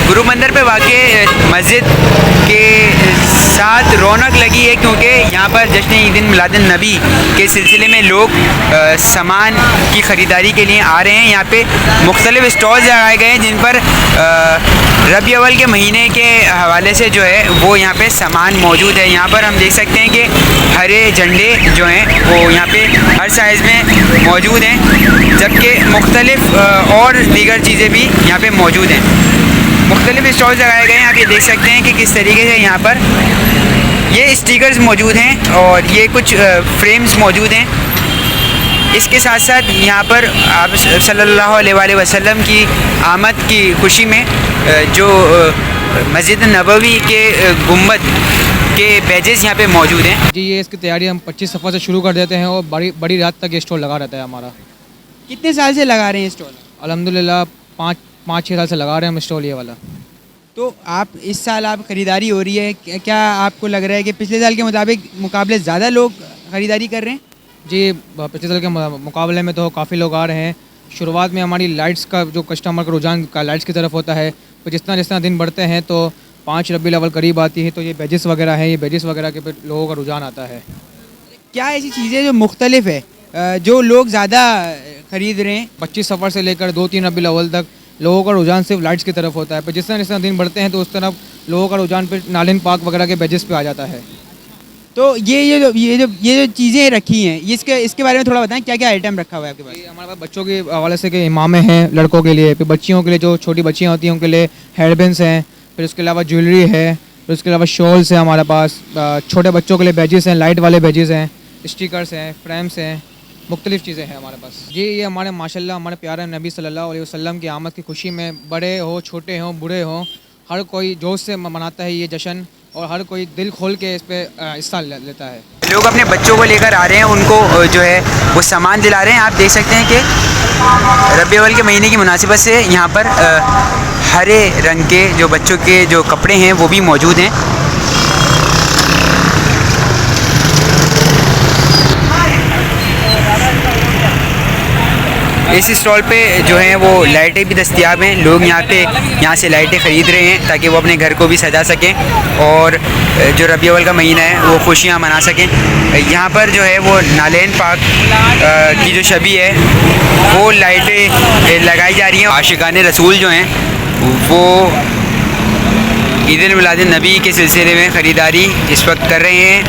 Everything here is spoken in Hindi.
गुरु मंदिर पे वाक़ई मस्जिद के साथ रौनक लगी है, क्योंकि यहाँ पर जश्न ईद मिलादुन नबी के सिलसिले में लोग सामान की ख़रीदारी के लिए आ रहे हैं। यहाँ पे मुख्तलिफ़ स्टॉल्स लगाए गए हैं जिन पर रबी अव्वल के महीने के हवाले से जो है वो यहाँ पे सामान मौजूद है। यहाँ पर हम देख सकते हैं कि हरे झंडे जो हैं वो यहाँ पे हर साइज़ में मौजूद हैं, जबकि मुख्तलिफ़ और दीगर चीज़ें भी यहाँ पे मौजूद हैं। मुख्तलिफ़ स्टॉल्स लगाए गए हैं। आप ये देख सकते हैं कि किस तरीके से यहाँ पर ये स्टिकर्स मौजूद हैं और ये कुछ फ्रेम्स मौजूद हैं। इसके साथ साथ यहाँ पर आप सल्लल्लाहु अलैहि वसल्लम की आमद की खुशी में जो मस्जिद नबवी के गुंबद के बैजेस यहाँ पे मौजूद हैं। जी, ये इसकी तैयारी हम 25 सफ़र से शुरू कर देते हैं और बड़ी रात तक ये स्टॉल लगा रहता है हमारा। कितने साल से लगा रहे हैं स्टॉल? अल्हम्दुलिल्लाह 5-6 साल से लगा रहे हैं हम स्टॉल ये वाला। तो आप इस साल आप ख़रीदारी हो रही है, क्या आपको लग रहा है कि पिछले साल के मुकाबले ज़्यादा लोग ख़रीदारी कर रहे हैं? जी, पिछले साल के मुकाबले में तो काफ़ी लोग आ रहे हैं। शुरुआत में हमारी लाइट्स का जो कस्टमर का रुझान का लाइट्स की तरफ होता है, तो जिस तरह दिन बढ़ते हैं तो 5 रबी अव्वल करीब आती है तो ये बैजेस वगैरह हैं, ये बैजेस वगैरह के लोगों का रुझान आता है। क्या ऐसी चीज़ें जो मुख्तलिफ है जो लोग ज़्यादा ख़रीद रहे हैं? 25 सफ़र से लेकर 2-3 रबी अव्वल तक लोगों का रुझान सिर्फ लाइट्स की तरफ होता है, पर जिस तरह दिन बढ़ते हैं तो उस तरफ लोगों का रुझान फिर नालिन पाक वगैरह के बैजेस पे आ जाता है। तो ये जो चीज़ें रखी हैं इसके बारे में थोड़ा बताएं, क्या क्या आइटम रखा हुआ है आपके पास? हमारे पास बच्चों के हवाले से के इमामे हैं लड़कों के लिए, फिर बच्चियों के लिए जो छोटी बच्चियाँ होती हैं उनके लिए हेयरबैंड्स हैं, फिर उसके अलावा ज्वेलरी है, फिर उसके अलावा शॉल्स हैं हमारे पास, छोटे बच्चों के लिए बैजेस हैं, लाइट वाले बैजेस हैं, स्टिकर्स हैं, फ्रेम्स हैं, मुख्तलिफ़ चीज़ें हैं हमारे पास। जी, ये हमारे माशाल्लाह हमारे प्यारे नबी सल्लल्लाहु अलैहि वसल्लम की आमद की खुशी में बड़े हो छोटे हों बूढ़े हों हर कोई जोश से मनाता है ये जश्न, और हर कोई दिल खोल के इस पर हिस्सा लेता है। लोग अपने बच्चों को लेकर आ रहे हैं, उनको जो है वो सामान दिला रहे हैं। आप देख सकते हैं कि रबी अव्वल के महीने की मुनासिबत से यहाँ पर हरे रंग के जो बच्चों के जो कपड़े हैं वो भी मौजूद हैं। इस स्टॉल पे जो हैं वो लाइटें भी दस्तयाब हैं। लोग यहाँ से लाइटें ख़रीद रहे हैं ताकि वो अपने घर को भी सजा सकें और जो रबी अव्वल का महीना है वो खुशियाँ मना सकें। यहाँ पर जो है वो नालेन पाक की जो छवि है वो लाइटें लगाई जा रही हैं। आशिकाने रसूल जो हैं वो ईद मिलादुन नबी के सिलसिले में ख़रीदारी इस वक्त कर रहे हैं।